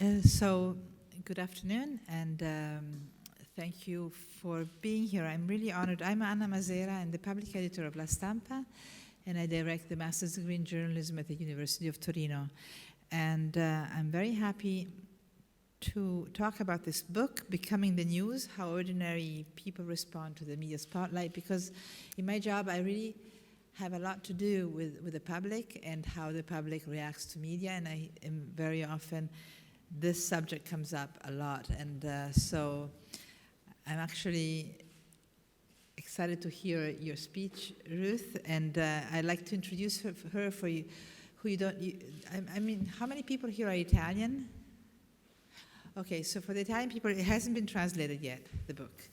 So, good afternoon, and thank you for being here. I'm really honored. I'm Anna Masera. I'm the public editor of La Stampa, and I direct the master's degree in journalism at the University of Torino. And I'm very happy to talk about this book, Becoming the News, How Ordinary People Respond to the Media Spotlight, because in my job, I really have a lot to do with the public and how the public reacts to media, and I am very often, this subject comes up a lot, and so I'm actually excited to hear your speech, Ruth, and I'd like to introduce her for you, who you don't, I mean, how many people here are Italian? Okay, so for the Italian people, it hasn't been translated yet, the book.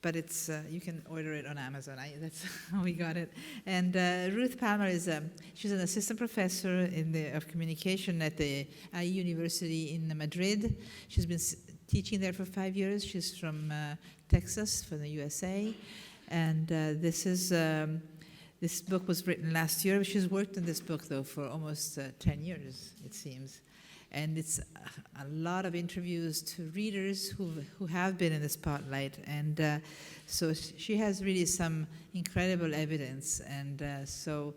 But it's, you can order it on Amazon. That's how we got it. And Ruth Palmer is, she's an assistant professor of communication at the IE University in Madrid. She's been teaching there for 5 years. She's from Texas, from the USA. And this book was written last year. She's worked on this book, though, for almost 10 years, it seems. And it's a lot of interviews to readers who have been in the spotlight. And so she has really some incredible evidence. And so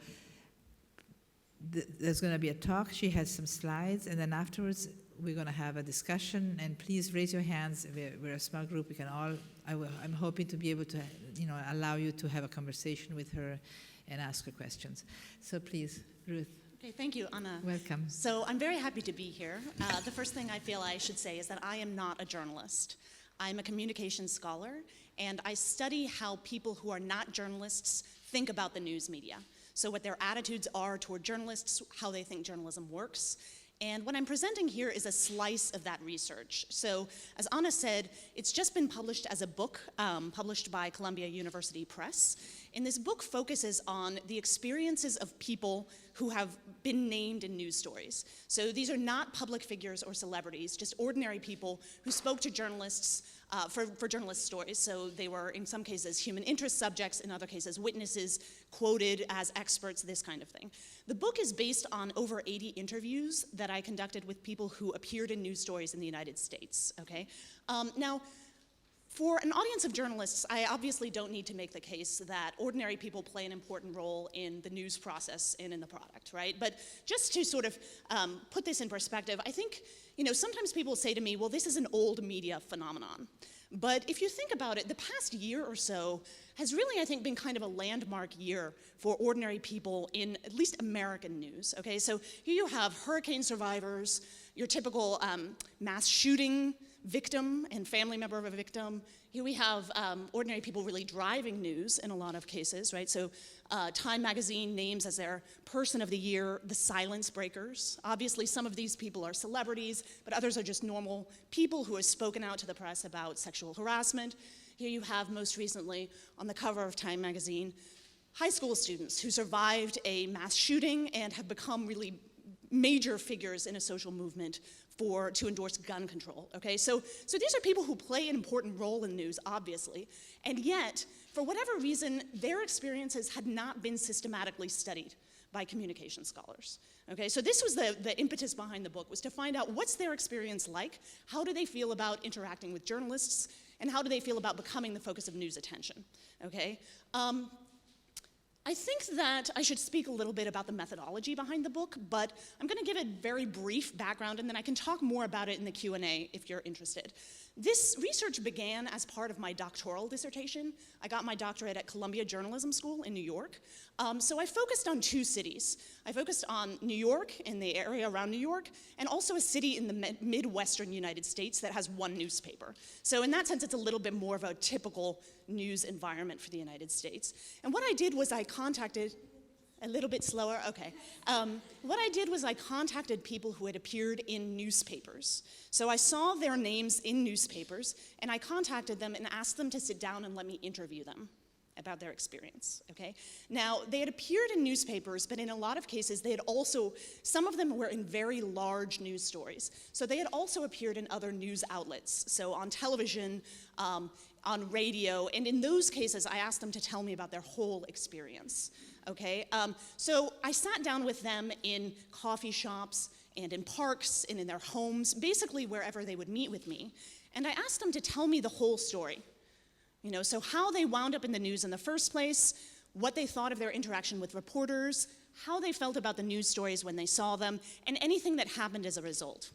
there's going to be a talk. She has some slides. And then afterwards, we're going to have a discussion. And please raise your hands. We're a small group. We can all, I'm hoping to be able to, allow you to have a conversation with her and ask her questions. So please, Ruth. Okay, thank you, Anna. Welcome. So I'm very happy to be here. The first thing I feel I should say is that I am not a journalist. I'm a communications scholar, and I study how people who are not journalists think about the news media. So what their attitudes are toward journalists, how they think journalism works. And what I'm presenting here is a slice of that research. So as Anna said, it's just been published as a book, published by Columbia University Press. And this book focuses on the experiences of people who have been named in news stories. So these are not public figures or celebrities, just ordinary people who spoke to journalists for journalist stories. So they were, in some cases, human interest subjects, in other cases, witnesses, quoted as experts, this kind of thing. The book is based on over 80 interviews that I conducted with people who appeared in news stories in the United States, okay? Now, for an audience of journalists, I obviously don't need to make the case that ordinary people play an important role in the news process and in the product, right? But just to sort of put this in perspective, I think, sometimes people say to me, well, this is an old media phenomenon. But if you think about it, the past year or so has really, I think, been kind of a landmark year for ordinary people in at least American news, okay? So here you have hurricane survivors, your typical mass shooting victim and family member of a victim. Here we have ordinary people really driving news in a lot of cases, right? So Time magazine names as their person of the year the silence breakers. Obviously, some of these people are celebrities, but others are just normal people who have spoken out to the press about sexual harassment. Here you have, most recently, on the cover of Time magazine, high school students who survived a mass shooting and have become really major figures in a social movement to endorse gun control, okay? So these are people who play an important role in news, obviously, and yet, for whatever reason, their experiences had not been systematically studied by communication scholars, okay? So this was the impetus behind the book, was to find out what's their experience like, how do they feel about interacting with journalists, and how do they feel about becoming the focus of news attention, okay? I think that I should speak a little bit about the methodology behind the book, but I'm going to give a very brief background, and then I can talk more about it in the Q&A if you're interested. This research began as part of my doctoral dissertation. I got my doctorate at Columbia Journalism School in New York. So I focused on 2 cities. I focused on New York and the area around New York, and also a city in the Midwestern United States that has 1 newspaper. So in that sense, it's a little bit more of a typical news environment for the United States. And what I did was I contacted, a little bit slower, okay. What I did was I contacted people who had appeared in newspapers. So I saw their names in newspapers, and I contacted them and asked them to sit down and let me interview them about their experience, okay? Now, they had appeared in newspapers, but in a lot of cases, they had also, some of them were in very large news stories. So they had also appeared in other news outlets, so on television, on radio, and in those cases, I asked them to tell me about their whole experience, okay? So I sat down with them in coffee shops and in parks and in their homes, basically wherever they would meet with me. And I asked them to tell me the whole story. So how they wound up in the news in the first place, what they thought of their interaction with reporters, how they felt about the news stories when they saw them, and anything that happened as a result.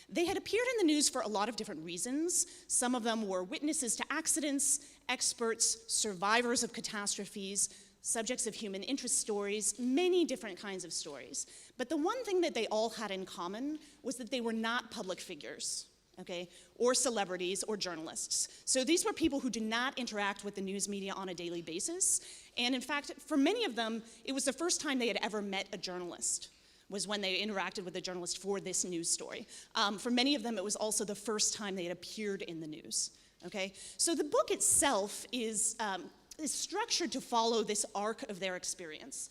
They had appeared in the news for a lot of different reasons. Some of them were witnesses to accidents, experts, survivors of catastrophes, subjects of human interest stories, many different kinds of stories. But the one thing that they all had in common was that they were not public figures, okay, or celebrities or journalists. So these were people who did not interact with the news media on a daily basis. And in fact, for many of them, it was the first time they had ever met a journalist, was when they interacted with a journalist for this news story. For many of them, it was also the first time they had appeared in the news, okay? So the book itself is structured to follow this arc of their experience.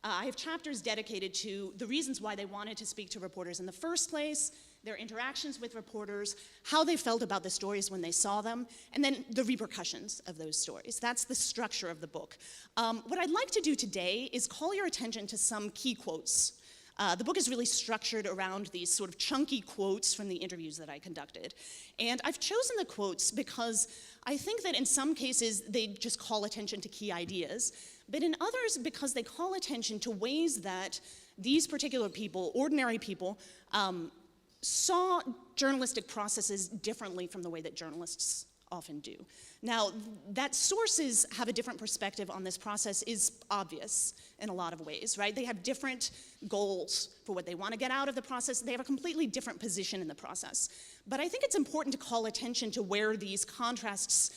I have chapters dedicated to the reasons why they wanted to speak to reporters in the first place, their interactions with reporters, how they felt about the stories when they saw them, and then the repercussions of those stories. That's the structure of the book. What I'd like to do today is call your attention to some key quotes. The book is really structured around these sort of chunky quotes from the interviews that I conducted. And I've chosen the quotes because I think that in some cases they just call attention to key ideas, but in others because they call attention to ways that these particular people, ordinary people, saw journalistic processes differently from the way that journalists often do. Now, that sources have a different perspective on this process is obvious in a lot of ways, right? They have different goals for what they want to get out of the process. They have a completely different position in the process. But I think it's important to call attention to where these contrasts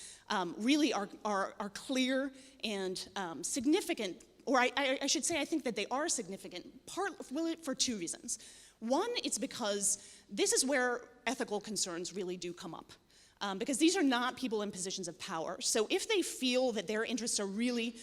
really are clear and significant, or I should say I think that they are significant, partly for two reasons. One, it's because this is where ethical concerns really do come up. Because these are not people in positions of power. So if they feel that their interests are really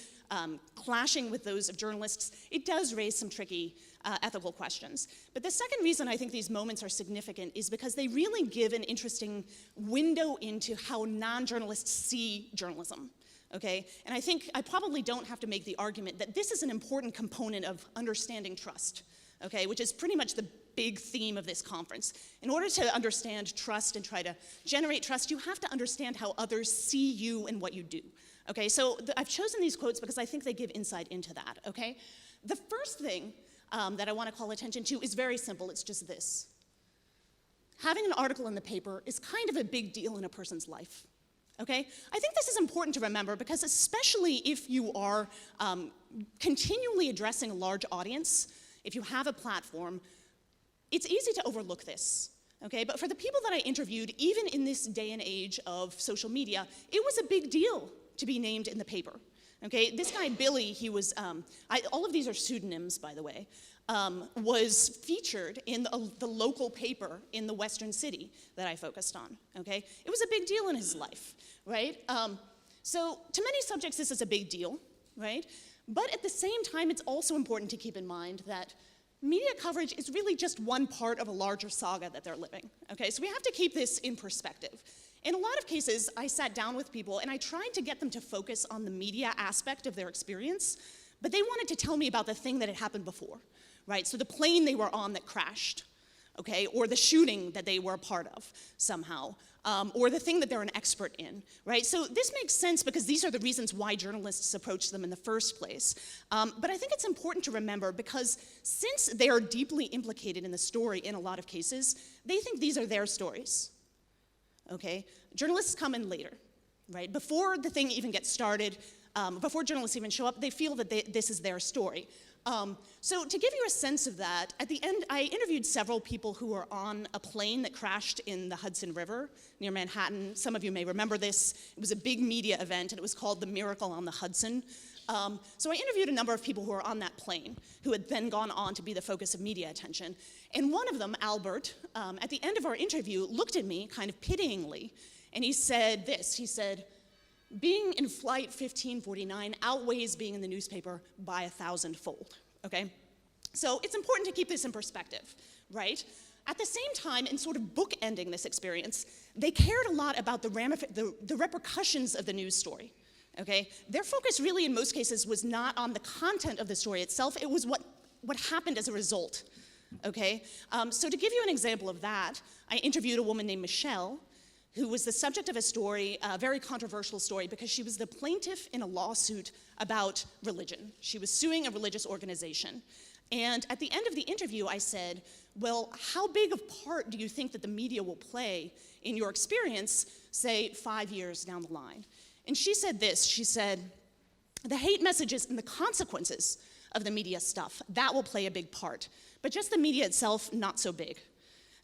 clashing with those of journalists, it does raise some tricky ethical questions. But the second reason I think these moments are significant is because they really give an interesting window into how non-journalists see journalism. Okay? And I think I probably don't have to make the argument that this is an important component of understanding trust, okay, which is pretty much the big theme of this conference. In order to understand trust and try to generate trust, you have to understand how others see you and what you do. Okay, so I've chosen these quotes because I think they give insight into that, okay? The first thing that I want to call attention to is very simple. It's just this. Having an article in the paper is kind of a big deal in a person's life. Okay? I think this is important to remember because especially if you are continually addressing a large audience, if you have a platform, it's easy to overlook this, okay? But for the people that I interviewed, even in this day and age of social media, it was a big deal to be named in the paper, okay? This guy, Billy, he was, all of these are pseudonyms, by the way, was featured in the local paper in the Western city that I focused on, okay? It was a big deal in his life, right? So to many subjects, this is a big deal, right? But at the same time, it's also important to keep in mind that media coverage is really just one part of a larger saga that they're living, okay? So we have to keep this in perspective. In a lot of cases, I sat down with people and I tried to get them to focus on the media aspect of their experience, but they wanted to tell me about the thing that had happened before, right? So the plane they were on that crashed, okay? Or the shooting that they were a part of somehow, or the thing that they're an expert in, right? So this makes sense because these are the reasons why journalists approach them in the first place. But I think it's important to remember because since they are deeply implicated in the story in a lot of cases, they think these are their stories, okay? Journalists come in later, right? Before the thing even gets started, before journalists even show up, they feel that this is their story. So to give you a sense of that, at the end, I interviewed several people who were on a plane that crashed in the Hudson River near Manhattan. Some of you may remember this. It was a big media event, and it was called The Miracle on the Hudson. So I interviewed a number of people who were on that plane, who had then gone on to be the focus of media attention. And one of them, Albert, at the end of our interview, looked at me kind of pityingly, and he said this. He said, "Being in Flight 1549 outweighs being in the newspaper by 1,000-fold, okay? So it's important to keep this in perspective, right? At the same time, in sort of bookending this experience, they cared a lot about the repercussions of the news story, okay? Their focus really, in most cases, was not on the content of the story itself. It was what happened as a result, okay? So to give you an example of that, I interviewed a woman named Michelle, who was the subject of a story, a very controversial story, because she was the plaintiff in a lawsuit about religion. She was suing a religious organization. And at the end of the interview, I said, well, how big of part do you think that the media will play in your experience, say, 5 years down the line? And she said this, she said, the hate messages and the consequences of the media stuff, that will play a big part. But just the media itself, not so big.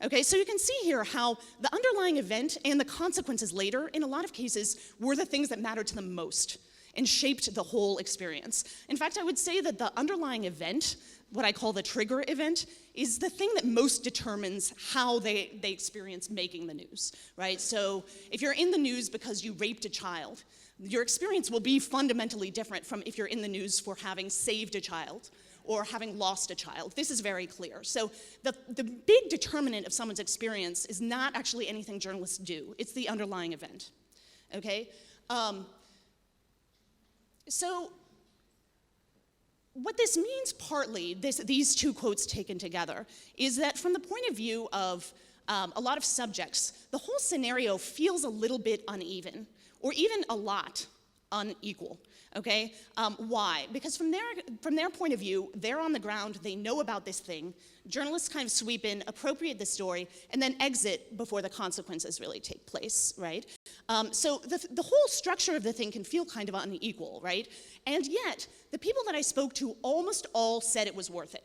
Okay, so you can see here how the underlying event and the consequences later, in a lot of cases, were the things that mattered to them most and shaped the whole experience. In fact, I would say that the underlying event, what I call the trigger event, is the thing that most determines how they experience making the news, right? So if you're in the news because you raped a child, your experience will be fundamentally different from if you're in the news for having saved a child or having lost a child. This is very clear. So the big determinant of someone's experience is not actually anything journalists do. It's the underlying event, okay? So what this means partly, these two quotes taken together, is that from the point of view of a lot of subjects, the whole scenario feels a little bit uneven, or even a lot unequal, okay? Why? Because from their point of view, they're on the ground, they know about this thing, journalists kind of sweep in, appropriate the story, and then exit before the consequences really take place, right? So the whole structure of the thing can feel kind of unequal, right? And yet, the people that I spoke to almost all said it was worth it.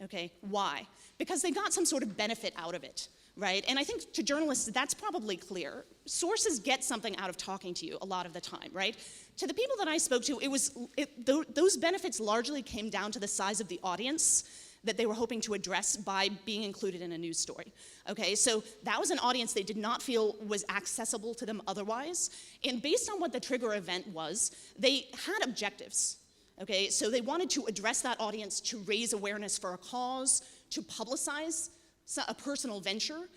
Okay, why? Because they got some sort of benefit out of it, right? And I think to journalists, that's probably clear. Sources get something out of talking to you a lot of the time, right? To the people that I spoke to, those benefits largely came down to the size of the audience that they were hoping to address by being included in a news story. Okay, so that was an audience they did not feel was accessible to them otherwise. And based on what the trigger event was, they had objectives. Okay, so they wanted to address that audience to raise awareness for a cause, to publicize a personal venture,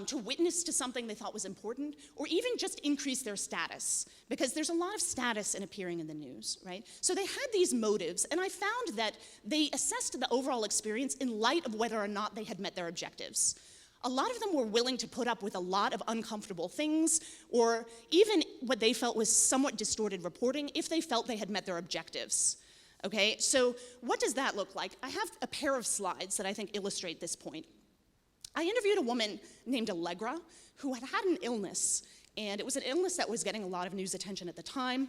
to witness to something they thought was important, or even just increase their status, because there's a lot of status in appearing in the news, right? So they had these motives, and I found that they assessed the overall experience in light of whether or not they had met their objectives. A lot of them were willing to put up with a lot of uncomfortable things, or even what they felt was somewhat distorted reporting if they felt they had met their objectives. Okay, so what does that look like? I have a pair of slides that I think illustrate this point. I interviewed a woman named Allegra who had had an illness, and it was an illness that was getting a lot of news attention at the time.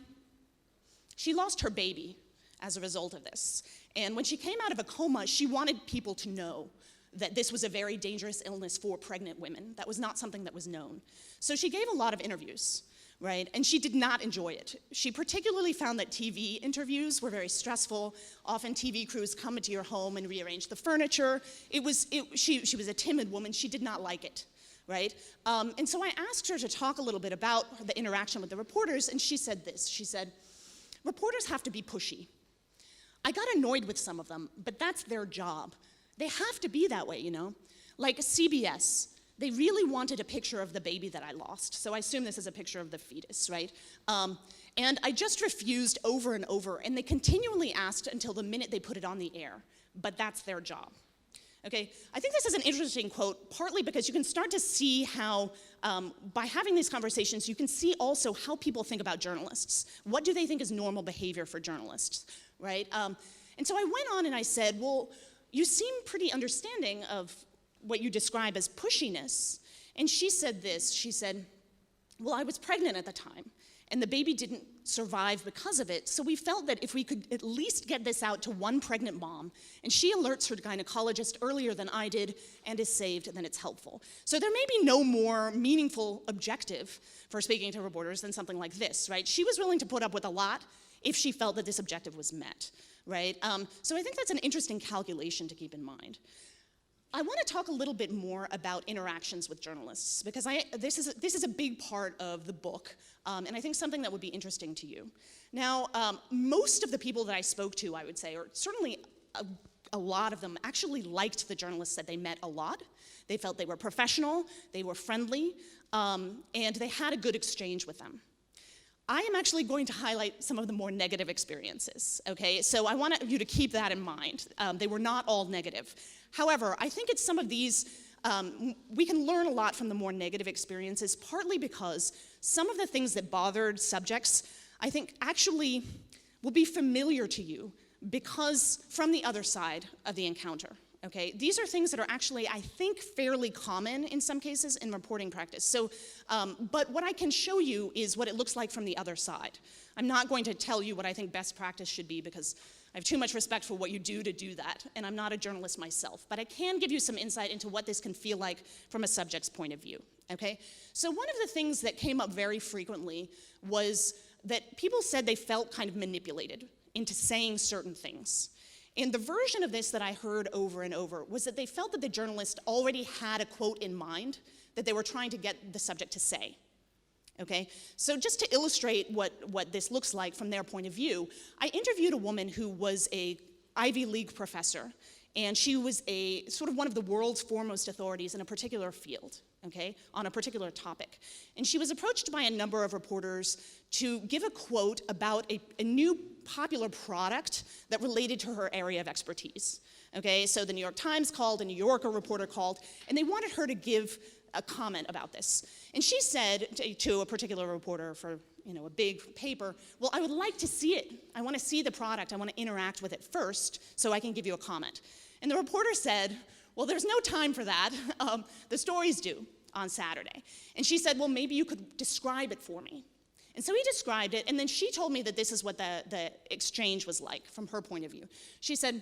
She lost her baby as a result of this, and when she came out of a coma, she wanted people to know that this was a very dangerous illness for pregnant women. That was not something that was known. So she gave a lot of interviews, right? And she did not enjoy it. She particularly found that TV interviews were very stressful. Often TV crews come into your home and rearrange the furniture. She was a timid woman. She did not like it, right? And so I asked her to talk a little bit about the interaction with the reporters, and she said this. She said, reporters have to be pushy. I got annoyed with some of them, but that's their job. They have to be that way, you know? Like CBS, they really wanted a picture of the baby that I lost. So I assume this is a picture of the fetus, right? And I just refused over and over, and they continually asked until the minute they put it on the air. But that's their job. Okay, I think this is an interesting quote, partly because you can start to see how, by having these conversations, you can see also how people think about journalists. What do they think is normal behavior for journalists, right? And so I went on and I said, well, you seem pretty understanding of what you describe as pushiness. And she said this, she said, well, I was pregnant at the time, and the baby didn't survive because of it, so we felt that if we could at least get this out to one pregnant mom, and she alerts her gynecologist earlier than I did and is saved, then it's helpful. So there may be no more meaningful objective for speaking to reporters than something like this, right? She was willing to put up with a lot if she felt that this objective was met, right? So I think that's an interesting calculation to keep in mind. I want to talk a little bit more about interactions with journalists, because this is a big part of the book, and I think something that would be interesting to you. Now, most of the people that I spoke to, I would say, or certainly a lot of them, actually liked the journalists that they met a lot. They felt they were professional, they were friendly, and they had a good exchange with them. I am actually going to highlight some of the more negative experiences, okay? So I want you to keep that in mind. They were not all negative. However, I think it's some of these, we can learn a lot from the more negative experiences, partly because some of the things that bothered subjects, I think actually will be familiar to you because from the other side of the encounter. Okay, these are things that are actually, I think, fairly common in some cases in reporting practice. So, but what I can show you is what it looks like from the other side. I'm not going to tell you what I think best practice should be because I have too much respect for what you do to do that, and I'm not a journalist myself. But I can give you some insight into what this can feel like from a subject's point of view. Okay, so one of the things that came up very frequently was that people said they felt kind of manipulated into saying certain things. And the version of this that I heard over and over was that they felt that the journalist already had a quote in mind that they were trying to get the subject to say. Okay, so just to illustrate what this looks like from their point of view, I interviewed a woman who was an Ivy League professor, and she was a sort of one of the world's foremost authorities in a particular field, okay, on a particular topic. And she was approached by a number of reporters to give a quote about a new popular product that related to her area of expertise. Okay, so the New York Times called, a New Yorker reporter called, and they wanted her to give a comment about this. And she said to a particular reporter for a big paper, well, I would like to see it. I want to see the product. I want to interact with it first so I can give you a comment. And the reporter said, well, there's no time for that. The story's due on Saturday. And she said, well, maybe you could describe it for me. And so he described it, and then she told me that this is what the exchange was like from her point of view. She said,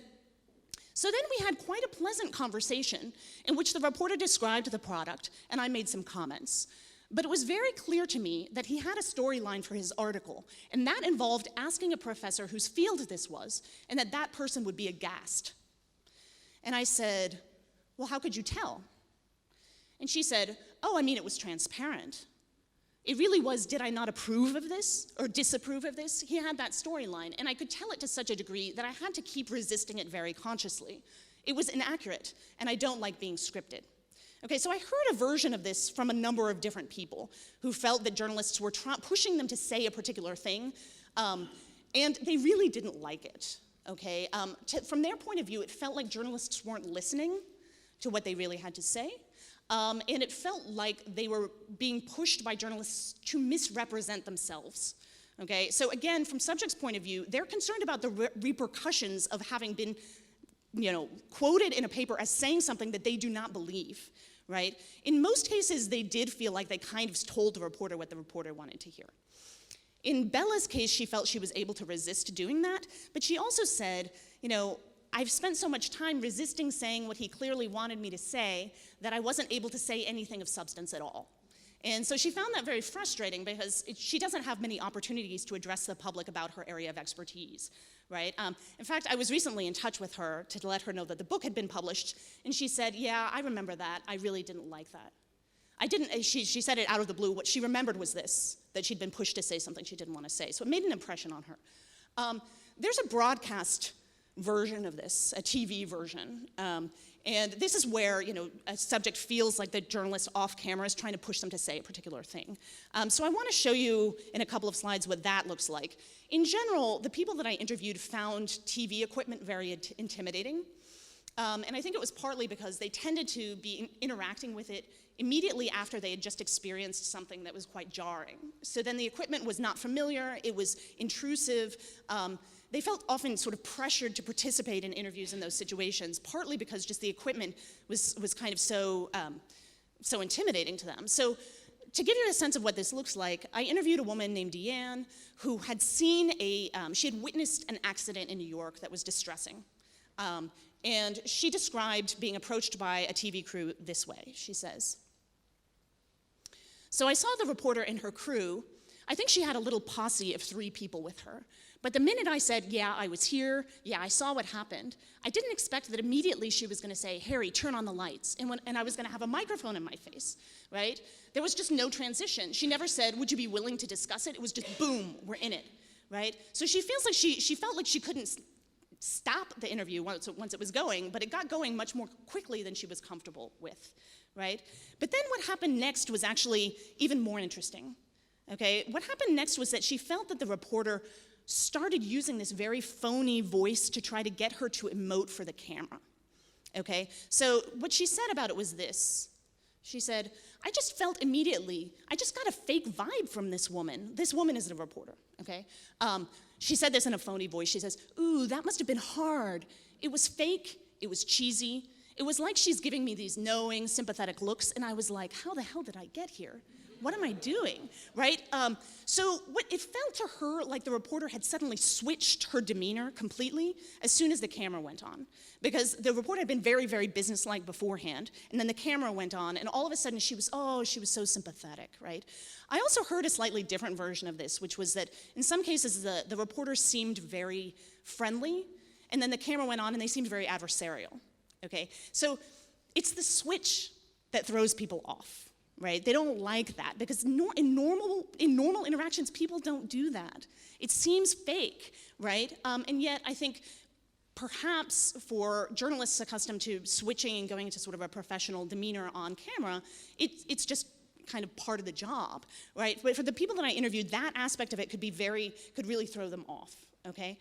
so then we had quite a pleasant conversation in which the reporter described the product, and I made some comments. But it was very clear to me that he had a storyline for his article, and that involved asking a professor whose field this was, and that person would be aghast. And I said, well, how could you tell? And she said, oh, I mean, it was transparent. It really was, did I not approve of this or disapprove of this? He had that storyline, and I could tell it to such a degree that I had to keep resisting it very consciously. It was inaccurate, and I don't like being scripted. Okay, so I heard a version of this from a number of different people who felt that journalists were pushing them to say a particular thing, and they really didn't like it. Okay, from their point of view, it felt like journalists weren't listening to what they really had to say. And it felt like they were being pushed by journalists to misrepresent themselves. Okay, so again, from subjects' point of view, they're concerned about the repercussions of having been, quoted in a paper as saying something that they do not believe, right? In most cases, they did feel like they kind of told the reporter what the reporter wanted to hear. In Bella's case, she felt she was able to resist doing that, but she also said, I've spent so much time resisting saying what he clearly wanted me to say that I wasn't able to say anything of substance at all. And so she found that very frustrating because she doesn't have many opportunities to address the public about her area of expertise, right? In fact, I was recently in touch with her to let her know that the book had been published, and she said, yeah, I remember that. I really didn't like that. She said it out of the blue. What she remembered was this, that she'd been pushed to say something she didn't want to say. So it made an impression on her. There's a broadcast version of this, a TV version. And this is where, a subject feels like the journalist off camera is trying to push them to say a particular thing. So I want to show you in a couple of slides what that looks like. In general, the people that I interviewed found TV equipment very intimidating. And I think it was partly because they tended to be interacting with it immediately after they had just experienced something that was quite jarring. So then the equipment was not familiar, it was intrusive. They felt often sort of pressured to participate in interviews in those situations, partly because just the equipment was kind of so intimidating to them. So to give you a sense of what this looks like, I interviewed a woman named Deanne who had seen she had witnessed an accident in New York that was distressing. And she described being approached by a TV crew this way. She says, so I saw the reporter and her crew. I think she had a little posse of 3 people with her. But the minute I said, yeah, I was here, yeah, I saw what happened, I didn't expect that immediately she was going to say, Harry, turn on the lights, and I was going to have a microphone in my face, right? There was just no transition. She never said, would you be willing to discuss it? It was just, boom, we're in it, right? So she feels like she felt like she couldn't stop the interview once it was going, but it got going much more quickly than she was comfortable with, right? But then what happened next was actually even more interesting, okay? What happened next was that she felt that the reporter started using this very phony voice to try to get her to emote for the camera, okay? So what she said about it was this. She said, I just felt immediately, I just got a fake vibe from this woman. This woman is a reporter, okay? She said this in a phony voice. She says, ooh, that must have been hard. It was fake, it was cheesy. It was like she's giving me these knowing, sympathetic looks, and I was like, how the hell did I get here? What am I doing, right? So it felt to her like the reporter had suddenly switched her demeanor completely as soon as the camera went on. Because the reporter had been very, very businesslike beforehand, and then the camera went on, and all of a sudden she was so sympathetic, right? I also heard a slightly different version of this, which was that in some cases the reporter seemed very friendly, and then the camera went on and they seemed very adversarial, okay? So it's the switch that throws people off. Right? They don't like that because in normal interactions, people don't do that. It seems fake, right? And yet, I think perhaps for journalists accustomed to switching and going into sort of a professional demeanor on camera, it's just kind of part of the job, right? But for the people that I interviewed, that aspect of it could really throw them off, okay?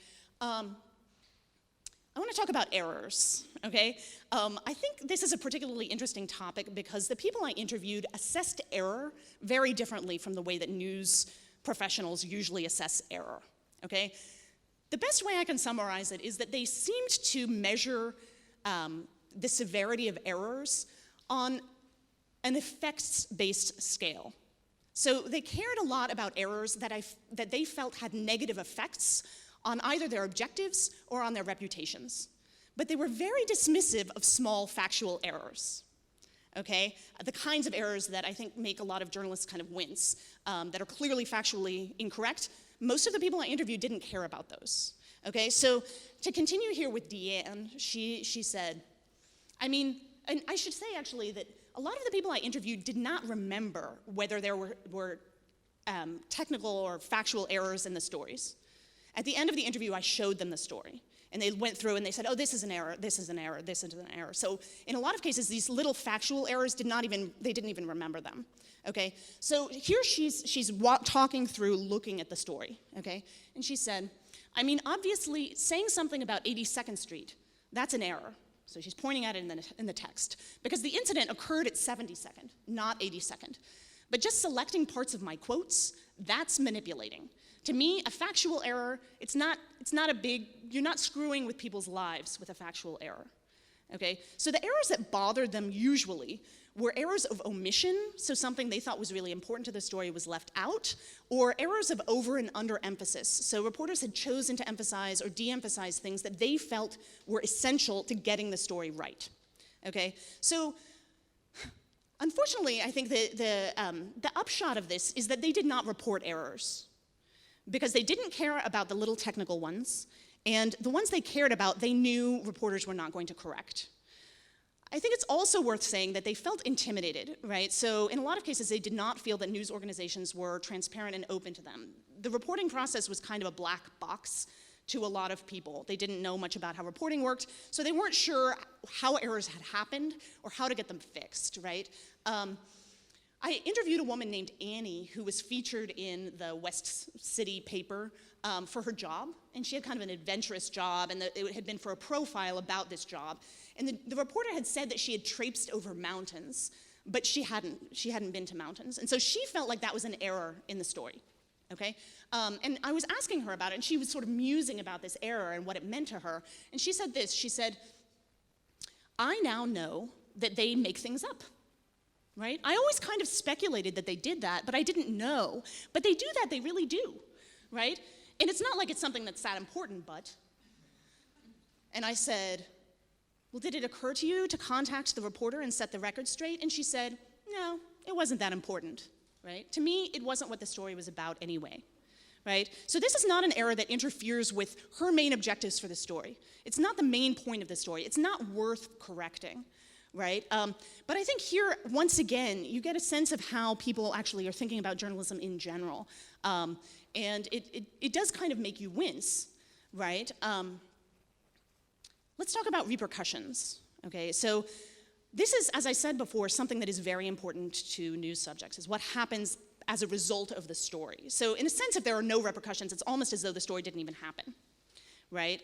I want to talk about errors, okay? I think this is a particularly interesting topic because the people I interviewed assessed error very differently from the way that news professionals usually assess error, okay? The best way I can summarize it is that they seemed to measure the severity of errors on an effects-based scale. So they cared a lot about errors that they felt had negative effects on either their objectives or on their reputations. But they were very dismissive of small factual errors, okay? The kinds of errors that I think make a lot of journalists kind of wince, that are clearly factually incorrect. Most of the people I interviewed didn't care about those, okay? So to continue here with Deanne, she said, I mean, and I should say actually that a lot of the people I interviewed did not remember whether there were technical or factual errors in the stories. At the end of the interview, I showed them the story. And they went through and they said, oh, this is an error, this is an error, this is an error. So in a lot of cases, these little factual errors they didn't even remember them, okay? So here she's talking through looking at the story, okay? And she said, I mean, obviously, saying something about 82nd Street, that's an error. So she's pointing at it in the text. Because the incident occurred at 72nd, not 82nd. But just selecting parts of my quotes, that's manipulating. To me, a factual error, it's not a big, you're not screwing with people's lives with a factual error, okay? So the errors that bothered them usually were errors of omission, so something they thought was really important to the story was left out, or errors of over and under emphasis. So reporters had chosen to emphasize or de-emphasize things that they felt were essential to getting the story right, okay? So unfortunately, I think the upshot of this is that they did not report errors, because they didn't care about the little technical ones, and the ones they cared about, they knew reporters were not going to correct. I think it's also worth saying that they felt intimidated, right? So in a lot of cases, they did not feel that news organizations were transparent and open to them. The reporting process was kind of a black box to a lot of people. They didn't know much about how reporting worked, so they weren't sure how errors had happened or how to get them fixed, right? I interviewed a woman named Annie who was featured in the West City paper for her job, and she had kind of an adventurous job, and it had been for a profile about this job. And the reporter had said that she had traipsed over mountains, but she hadn't been to mountains. And so she felt like that was an error in the story, okay? And I was asking her about it, and she was sort of musing about this error and what it meant to her. And she said this, she said, I now know that they make things up. Right? I always kind of speculated that they did that, but I didn't know. But they do that, they really do, right? And it's not like it's something that's that important, but. And I said, well, did it occur to you to contact the reporter and set the record straight? And she said, no, it wasn't that important, right? To me, it wasn't what the story was about anyway, right? So this is not an error that interferes with her main objectives for the story. It's not the main point of the story. It's not worth correcting. Right? But I think here, once again, you get a sense of how people actually are thinking about journalism in general. And it does kind of make you wince, right? Let's talk about repercussions, okay? So this is, as I said before, something that is very important to news subjects, is what happens as a result of the story. So in a sense, if there are no repercussions, it's almost as though the story didn't even happen, right?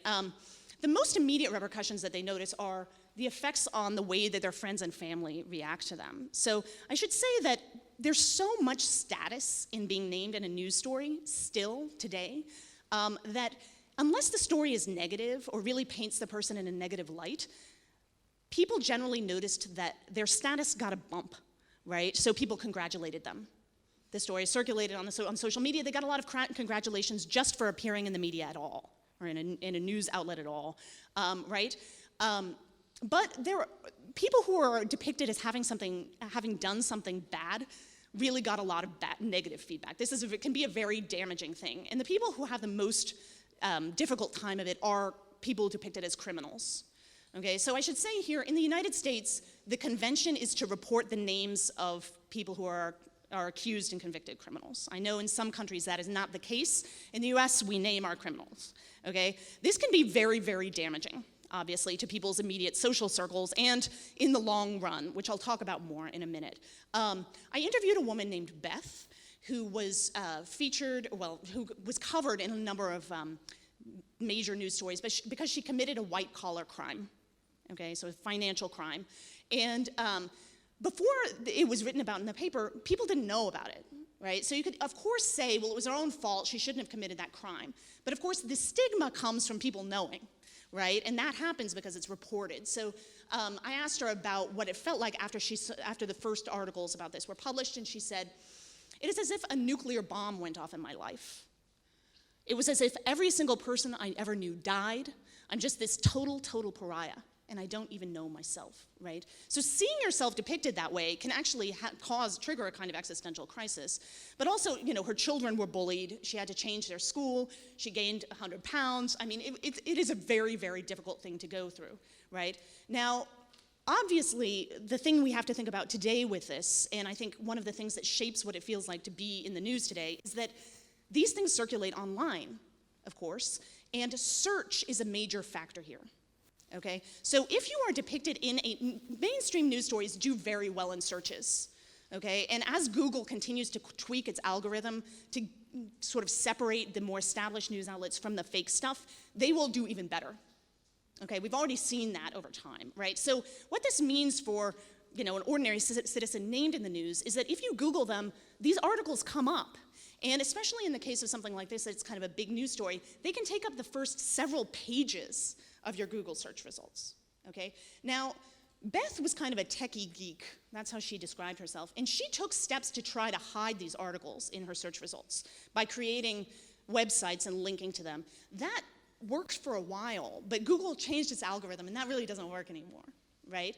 The most immediate repercussions that they notice are the effects on the way that their friends and family react to them. So I should say that there's so much status in being named in a news story still today that unless the story is negative or really paints the person in a negative light, people generally noticed that their status got a bump, right? So people congratulated them. The story circulated on social media. They got a lot of congratulations just for appearing in the media at all, or in a news outlet at all, right? But there are people who are depicted as having done something bad really got a lot of negative feedback. It can be a very damaging thing. And the people who have the most difficult time of it are people depicted as criminals. Okay, so I should say here, in the United States, the convention is to report the names of people who are accused and convicted criminals. I know in some countries that is not the case. In the US, we name our criminals, okay? This can be very, very damaging, obviously, to people's immediate social circles and in the long run, which I'll talk about more in a minute. I interviewed a woman named Beth who was who was covered in a number of major news stories because she committed a white-collar crime, okay, so a financial crime. And before it was written about in the paper, people didn't know about it, right? So you could, of course, say, well, it was her own fault, she shouldn't have committed that crime. But of course, the stigma comes from people knowing, right? And that happens because it's reported. So I asked her about what it felt like after the first articles about this were published, and she said, "It is as if a nuclear bomb went off in my life. It was as if every single person I ever knew died. I'm just this total pariah, and I don't even know myself," right? So seeing yourself depicted that way can actually trigger a kind of existential crisis. But also, her children were bullied. She had to change their school. She gained 100 pounds. I mean, it is a very, very difficult thing to go through, right? Now, obviously, the thing we have to think about today with this, and I think one of the things that shapes what it feels like to be in the news today, is that these things circulate online, of course, and search is a major factor here. Okay, so if you are depicted in mainstream news stories do very well in searches, okay, and as Google continues to tweak its algorithm to sort of separate the more established news outlets from the fake stuff, they will do even better. Okay, we've already seen that over time, right? So what this means for an ordinary citizen named in the news is that if you Google them, these articles come up. And especially in the case of something like this, it's kind of a big news story, they can take up the first several pages of your Google search results, okay? Now, Beth was kind of a techie geek. That's how she described herself. And she took steps to try to hide these articles in her search results by creating websites and linking to them. That worked for a while, but Google changed its algorithm, and that really doesn't work anymore, right?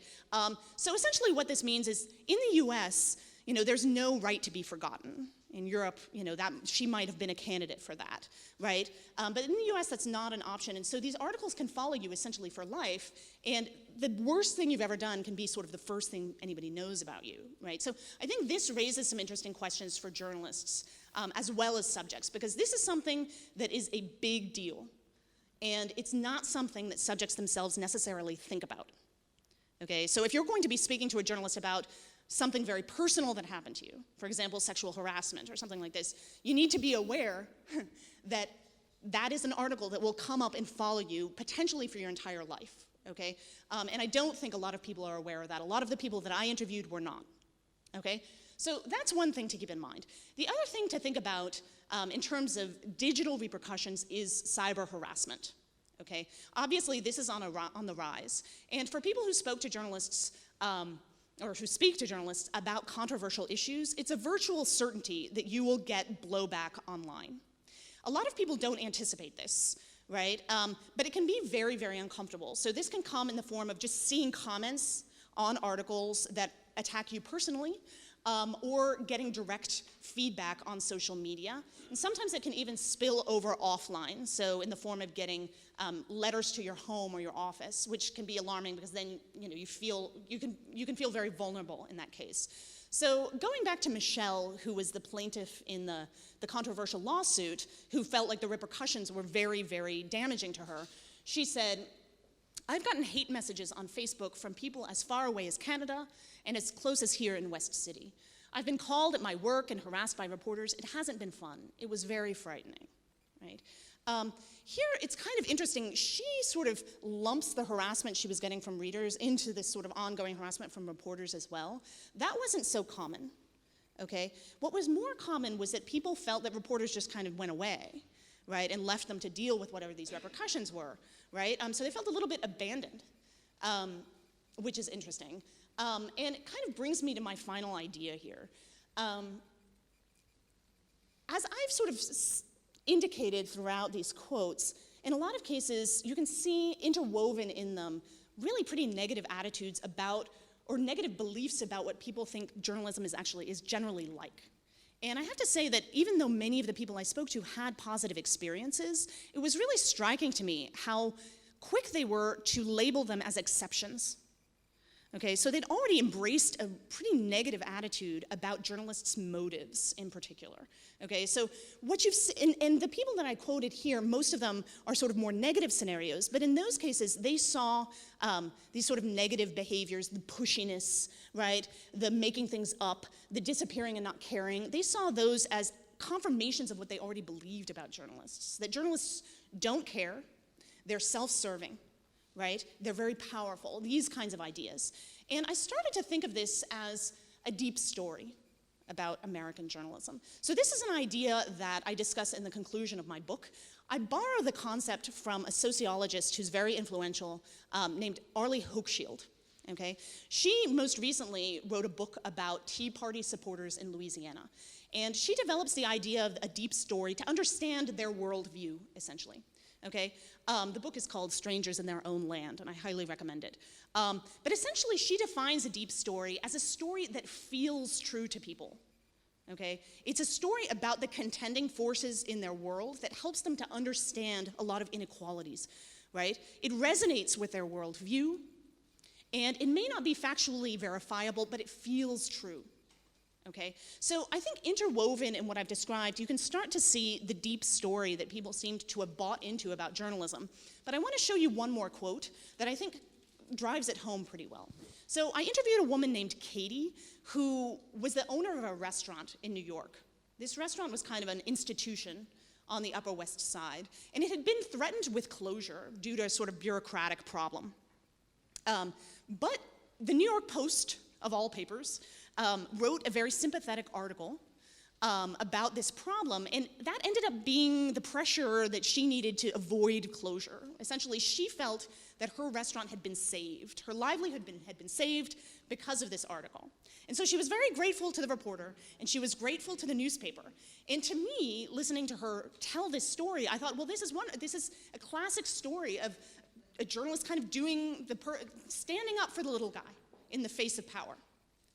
So essentially what this means is, in the US, there's no right to be forgotten. In Europe, that she might have been a candidate for that, right? But in the US, that's not an option. And so these articles can follow you essentially for life. And the worst thing you've ever done can be sort of the first thing anybody knows about you, right? So I think this raises some interesting questions for journalists as well as subjects, because this is something that is a big deal. And it's not something that subjects themselves necessarily think about, okay? So if you're going to be speaking to a journalist about something very personal that happened to you, for example, sexual harassment or something like this, you need to be aware that that is an article that will come up and follow you potentially for your entire life, okay? And I don't think a lot of people are aware of that. A lot of the people that I interviewed were not, okay? So that's one thing to keep in mind. The other thing to think about in terms of digital repercussions is cyber harassment, okay? Obviously, this is on the rise. And for people who spoke to journalists, or who speak to journalists about controversial issues, it's a virtual certainty that you will get blowback online. A lot of people don't anticipate this, right? But it can be very, very uncomfortable. So this can come in the form of just seeing comments on articles that attack you personally, or getting direct feedback on social media. And sometimes it can even spill over offline, so in the form of getting letters to your home or your office, which can be alarming because then you can feel very vulnerable in that case. So going back to Michelle, who was the plaintiff in the controversial lawsuit, who felt like the repercussions were very, very damaging to her, she said, "I've gotten hate messages on Facebook from people as far away as Canada and as close as here in West City. I've been called at my work and harassed by reporters. It hasn't been fun. It was very frightening," right? Here, it's kind of interesting. She sort of lumps the harassment she was getting from readers into this sort of ongoing harassment from reporters as well. That wasn't so common, okay? What was more common was that people felt that reporters just kind of went away, right, and left them to deal with whatever these repercussions were, right? So they felt a little bit abandoned, which is interesting. And it kind of brings me to my final idea here. As I've sort of indicated throughout these quotes, in a lot of cases, you can see interwoven in them really pretty negative attitudes about, or negative beliefs about what people think journalism is generally like. And I have to say that even though many of the people I spoke to had positive experiences, it was really striking to me how quick they were to label them as exceptions. Okay, so they'd already embraced a pretty negative attitude about journalists' motives in particular. Okay, so what you've seen, and the people that I quoted here, most of them are sort of more negative scenarios, but in those cases, they saw these sort of negative behaviors, the pushiness, right, the making things up, the disappearing and not caring. They saw those as confirmations of what they already believed about journalists, that journalists don't care, they're self-serving. Right? They're very powerful, these kinds of ideas. And I started to think of this as a deep story about American journalism. So this is an idea that I discuss in the conclusion of my book. I borrow the concept from a sociologist who's very influential named Arlie Hochschild. Okay? She most recently wrote a book about Tea Party supporters in Louisiana. And she develops the idea of a deep story to understand their worldview, essentially. Okay? The book is called Strangers in Their Own Land, and I highly recommend it. But essentially, she defines a deep story as a story that feels true to people. Okay? It's a story about the contending forces in their world that helps them to understand a lot of inequalities, right? It resonates with their worldview, and it may not be factually verifiable, but it feels true. Okay, so I think interwoven in what I've described, you can start to see the deep story that people seemed to have bought into about journalism. But I want to show you one more quote that I think drives it home pretty well. So I interviewed a woman named Katie, who was the owner of a restaurant in New York. This restaurant was kind of an institution on the Upper West Side, and it had been threatened with closure due to a sort of bureaucratic problem. But the New York Post, of all papers, wrote a very sympathetic article about this problem, and that ended up being the pressure that she needed to avoid closure. Essentially, she felt that her restaurant had been saved. Her livelihood had been saved because of this article. And so she was very grateful to the reporter, and she was grateful to the newspaper. And to me, listening to her tell this story, I thought, well, this is a classic story of a journalist kind of standing up for the little guy in the face of power.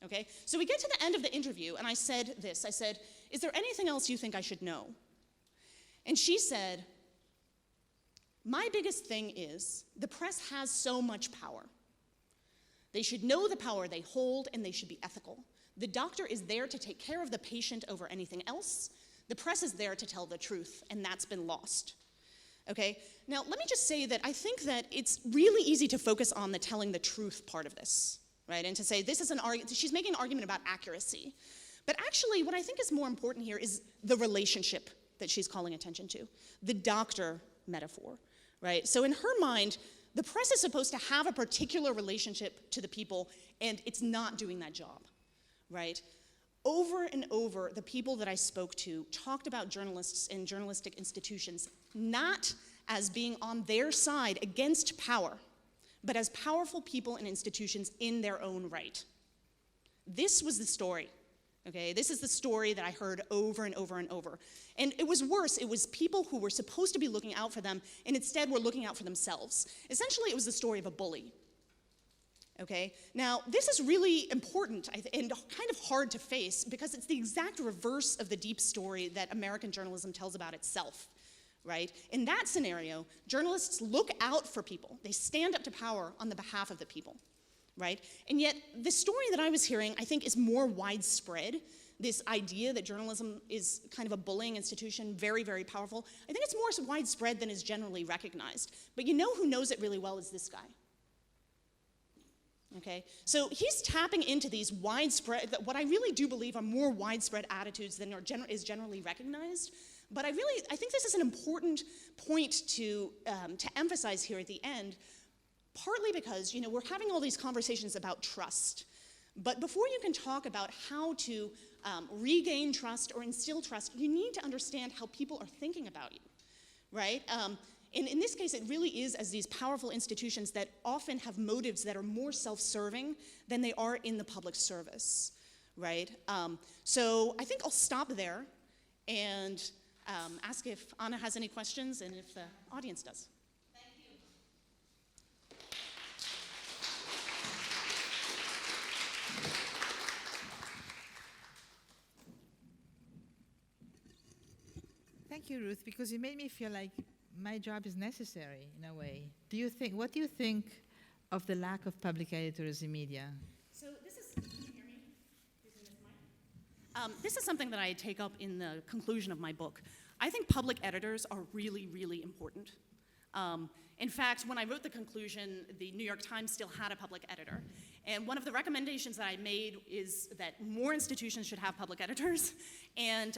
Okay, so we get to the end of the interview, and I said this. I said, is there anything else you think I should know? And she said, my biggest thing is the press has so much power. They should know the power they hold, and they should be ethical. The doctor is there to take care of the patient over anything else. The press is there to tell the truth, and that's been lost. Okay, now let me just say that I think that it's really easy to focus on the telling the truth part of this. Right, and to say this is she's making an argument about accuracy. But actually, what I think is more important here is the relationship that she's calling attention to, the doctor metaphor, right? So in her mind, the press is supposed to have a particular relationship to the people, and it's not doing that job, right? Over and over, the people that I spoke to talked about journalists and journalistic institutions not as being on their side against power, but as powerful people and institutions in their own right. This was the story, okay? This is the story that I heard over and over and over. And it was worse. It was people who were supposed to be looking out for them and instead were looking out for themselves. Essentially, it was the story of a bully, okay? Now, this is really important and kind of hard to face because it's the exact reverse of the deep story that American journalism tells about itself. Right? In that scenario, journalists look out for people. They stand up to power on the behalf of the people, right? And yet, the story that I was hearing, I think, is more widespread. This idea that journalism is kind of a bullying institution, very, very powerful. I think it's more widespread than is generally recognized. But you know who knows it really well is this guy. Okay? So he's tapping into these widespread, what I really do believe are more widespread attitudes than is generally recognized But I think this is an important point to emphasize here at the end, partly because, we're having all these conversations about trust. But before you can talk about how to regain trust or instill trust, you need to understand how people are thinking about you, right? In this case, it really is as these powerful institutions that often have motives that are more self-serving than they are in the public service, right? So I think I'll stop there and ask if Anna has any questions and if the audience does. Thank you, Ruth, because you made me feel like my job is necessary in a way. What do you think of the lack of public editors in media? So can you hear me? Using this mic? This is something that I take up in the conclusion of my book. I think public editors are really, really important. In fact, when I wrote the conclusion, the New York Times still had a public editor. And one of the recommendations that I made is that more institutions should have public editors. And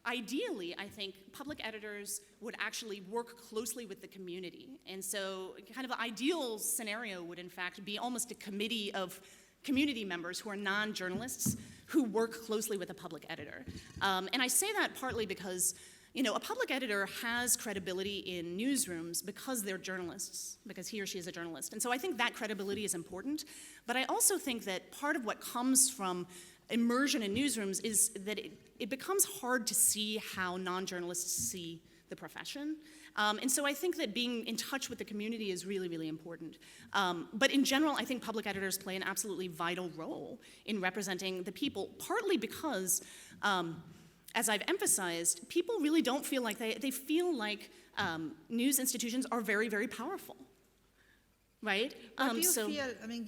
ideally, I think public editors would actually work closely with the community. And so kind of the ideal scenario would in fact be almost a committee of community members who are non-journalists who work closely with a public editor. And I say that partly because a public editor has credibility in newsrooms because they're journalists, because he or she is a journalist. And so I think that credibility is important. But I also think that part of what comes from immersion in newsrooms is that it becomes hard to see how non-journalists see the profession. And so I think that being in touch with the community is really, really important. But in general, I think public editors play an absolutely vital role in representing the people, partly because, as I've emphasized, people really don't feel like they feel like news institutions are very, very powerful, right? What do you feel? I mean,